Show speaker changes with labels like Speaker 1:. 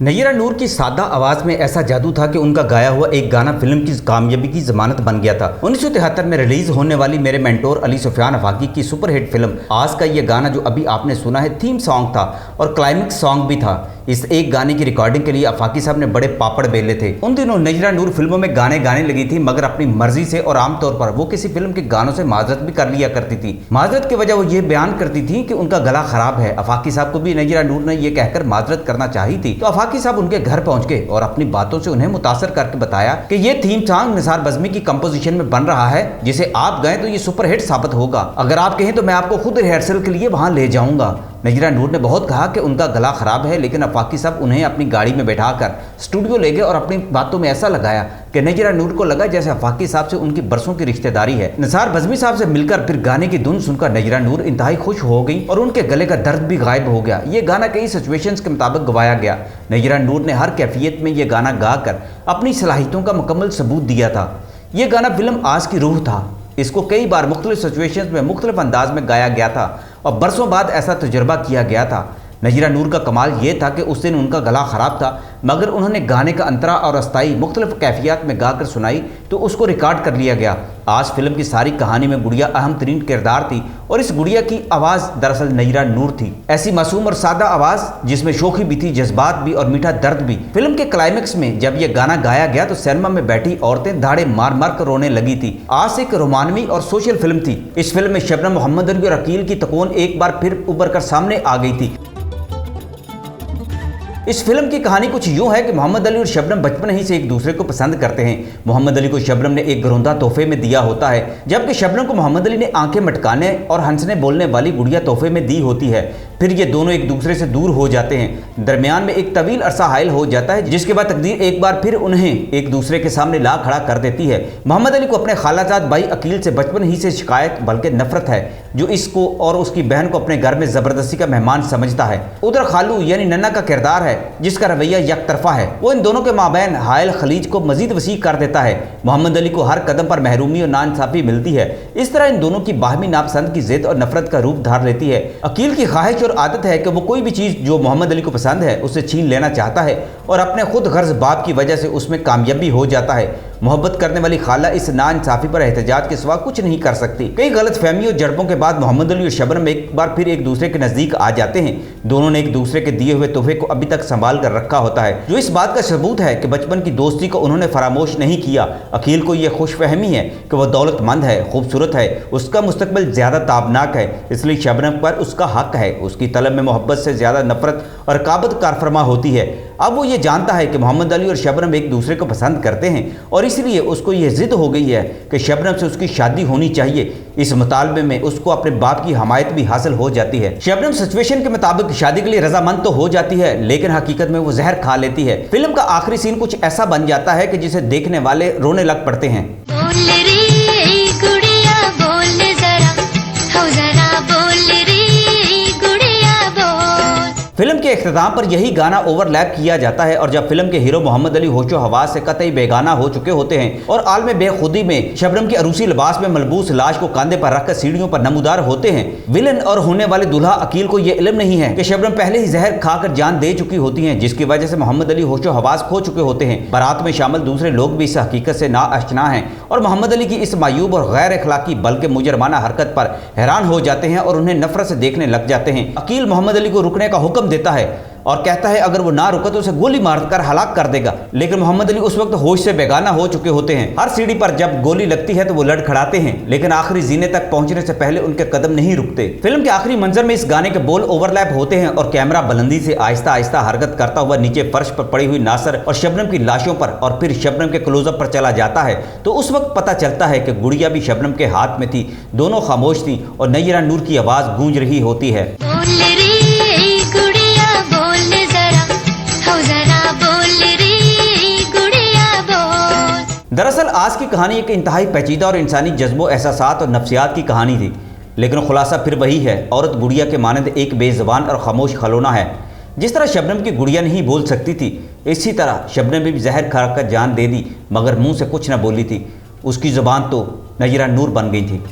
Speaker 1: नय्यरा नूर की सादा आवाज़ में ऐसा जादू था कि उनका गाया हुआ एक गाना फिल्म की कामयाबी की जमानत बन गया था। 1973 में रिलीज होने वाली मेरे मेंटोर अली सुफियान अफाकी की सुपरहिट फिल्म आज का ये गाना जो अभी आपने सुना है थीम सॉन्ग था और क्लाइमेक्स सॉन्ग भी था। इस एक गाने की रिकॉर्डिंग के लिए अफाकी साहब ने बड़े पापड़ बेले थे। उन दिनों नय्यरा नूर फिल्मों में गाने गाने लगी थी, मगर अपनी मर्जी से और आमतौर पर वो किसी फिल्म के गानों से माजरत भी कर लिया करती थी। माजरत की वजह वो ये बयान करती थी कि उनका गला खराब है। अफाकी साहब को भी नय्यरा नूर ने यह कहकर माजरत करना चाही थी, तो अफाकी साहब उनके घर पहुंच गए और अपनी बातों से उन्हें मुतासर करके बताया कि ये थीम सॉन्ग निसार बज़मी की कंपोजिशन में बन रहा है, जिसे आप गए तो ये सुपरहिट साबित होगा। अगर आप कहें तो मैं आपको खुद रिहर्सल के लिए वहां ले जाऊंगा। नय्यरा नूर ने बहुत कहा कि उनका गला खराब है, लेकिन अफाकी साहब उन्हें अपनी गाड़ी में बैठाकर स्टूडियो ले गए और अपनी बातों में ऐसा लगाया कि नय्यरा नूर को लगा जैसे अफाकी साहब से उनकी बरसों की रिश्तेदारी है। निसार बज़मी साहब से मिलकर फिर गाने की धुन सुनकर नय्यरा नूर इंतहाई खुश हो गई और उनके गले का दर्द भी गायब हो गया। ये गाना कई सिचुएशंस के मुताबिक गवाया गया। नय्यरा नूर ने हर कैफियत में यह गाना गाकर अपनी सलाहियतों का मुकम्मल सबूत दिया था। ये गाना फिल्म आज की रूह था। इसको कई बार मुख्तलिफ सिचुएशंस में मुख्तलिफ अंदाज में गाया गया था और बरसों बाद ऐसा तजुर्बा किया गया था। नय्यरा नूर का कमाल ये था कि उस दिन उनका गला ख़राब था, मगर उन्होंने गाने का अंतरा और अस्थाई मुख्तलिफ कैफियत में गाकर सुनाई तो उसको रिकॉर्ड कर लिया गया। आज फिल्म की सारी कहानी में गुड़िया अहम तरीन किरदार थी और इस गुड़िया की आवाज़ दरअसल नय्यरा नूर थी। ऐसी मासूम और सादा आवाज़ जिसमें शोखी भी थी, जज्बात भी और मीठा दर्द भी। फिल्म के क्लाइमेक्स में जब यह गाना गाया गया तो सिनेमा में बैठी औरतें धाड़े मार मार कर रोने लगी थी। आज एक रोमानवी और सोशल फिल्म थी। इस फिल्म में शबनम मोहम्मद अली और अकील की तकून एक बार फिर उभर कर सामने आ गई थी। इस फिल्म की कहानी कुछ यूं है कि मोहम्मद अली और शबनम बचपन ही से एक दूसरे को पसंद करते हैं। मोहम्मद अली को शबनम ने एक घरौंदा तोहफे में दिया होता है, जबकि शबनम को मोहम्मद अली ने आंखें मटकाने और हंसने बोलने वाली गुड़िया तोहफे में दी होती है। फिर ये दोनों एक दूसरे से दूर हो जाते हैं। दरमियान में एक तवील अरसा हायल हो जाता है, जिसके बाद तकदीर एक बार फिर उन्हें एक दूसरे के सामने ला खड़ा कर देती है। मोहम्मद अली को अपने खालाजाद भाई अकील से बचपन ही से शिकायत बल्कि नफरत है, जो इसको और उसकी बहन को अपने घर में जबरदस्ती का मेहमान समझता है। उधर खालू यानी नन्ना का किरदार है, जिसका रवैया यकतरफा है। वो इन दोनों के माबैन हायल खलीज को मजीद वसी कर देता है। मोहम्मद अली को हर कदम पर महरूमी और नाइंसाफी मिलती है। इस तरह इन दोनों की बाहमी नापसंद की जिद और नफरत का रूप धार लेती है। अकील की ख्वाहिश और आदत है कि वो कोई भी चीज़ जो मोहम्मद अली को पसंद है उसे छीन लेना चाहता है और अपने खुद गर्ज बाप की वजह से उसमें कामयाब भी हो जाता है। मोहब्बत करने वाली खाला इस नाइंसाफी पर एहतजाज के सिवा कुछ नहीं कर सकती। कई गलत फहमी और जड़पों के बाद मोहम्मद अली और शबनम एक बार फिर एक दूसरे के नज़दीक आ जाते हैं। दोनों ने एक दूसरे के दिए हुए तोहफे को अभी तक संभाल कर रखा होता है, जो इस बात का सबूत है कि बचपन की दोस्ती को उन्होंने फरामोश नहीं किया। अकील को यह खुशफहमी है कि वह दौलतमंद है, खूबसूरत है, उसका मुस्तकबिल ज़्यादा ताबनाक है, इसलिए शबनम पर उसका हक है। उसकी तलब में मोहब्बत से ज़्यादा नफरत और काबत कारफरमा होती है। अब वो ये जानता है कि मोहम्मद अली और शबनम एक दूसरे को पसंद करते हैं और इसलिए उसको ये जिद हो गई है कि शबनम से उसकी शादी होनी चाहिए। इस मुतालबे में उसको अपने बाप की हमायत भी हासिल हो जाती है। शबनम सिचुएशन के मुताबिक शादी के लिए रजामंद तो हो जाती है, लेकिन हकीकत में वो जहर खा लेती है। फिल्म का आखिरी सीन कुछ ऐसा बन जाता है कि जिसे देखने वाले रोने लग पड़ते हैं। फिल्म के इख्तिताम पर यही गाना ओवरलैप किया जाता है और जब फिल्म के हीरो मोहम्मद अली होशो हवास से कतई बेगाना हो चुके होते हैं और आलम बेखुदी में शबनम के अरूसी लिबास में मलबूस लाश को कंधे पर रखकर सीढ़ियों पर नमूदार होते हैं, विलन और होने वाले दूल्हा अकील को यह इल्म नहीं है कि शबनम पहले ही जहर खाकर जान दे चुकी होती हैं, जिसकी वजह से मोहम्मद अली होशो हवास खो चुके होते हैं। बारात में शामिल दूसरे लोग भी इस हकीकत से नाआशना हैं और मोहम्मद अली की इस मायूब और गैर अखलाकी बल्कि मुजरमाना हरकत पर हैरान हो जाते हैं और उन्हें नफरत से देखने लग जाते हैं। अकील मोहम्मद अली को रुकने का हुक्म देता है और कहता है अगर वो ना रुका तो उसे गोली मारकर हलाक कर देगा, लेकिन मोहम्मद अली उस वक्त होश से बेगाना हो चुके होते हैं। हर सीढ़ी पर जब गोली लगती है तो वो लड़खड़ाते हैं, लेकिन आखिरी जीने तक पहुंचने से पहले उनके कदम नहीं रुकते। फिल्म के आखिरी मंजर में इस गाने के बोल ओवरलैप होते हैं और कैमरा बुलंदी से आहिस्ता आहिस्ता हरकत करता हुआ नीचे फर्श पर पड़ी हुई नासर और शबनम की लाशों पर और फिर शबनम के क्लोजअप पर चला जाता है। तो उस वक्त पता चलता है कि गुड़िया भी शबनम के हाथ में थी। दोनों खामोश थी और नय्यरा नूर की आवाज गूंज रही होती है। दरअसल आज की कहानी एक इंतहाई पेचीदा और इंसानी जज्बों, एहसासात और नफ्सियात की कहानी थी, लेकिन खुलासा फिर वही है। औरत गुड़िया के मानंद एक बेज़बान और खामोश खलौना है। जिस तरह शबनम की गुड़िया नहीं बोल सकती थी, इसी तरह शबनम भी जहर खाकर जान दे दी, मगर मुंह से कुछ न बोली थी। उसकी ज़ुबान तो नय्यरा नूर बन गई थी।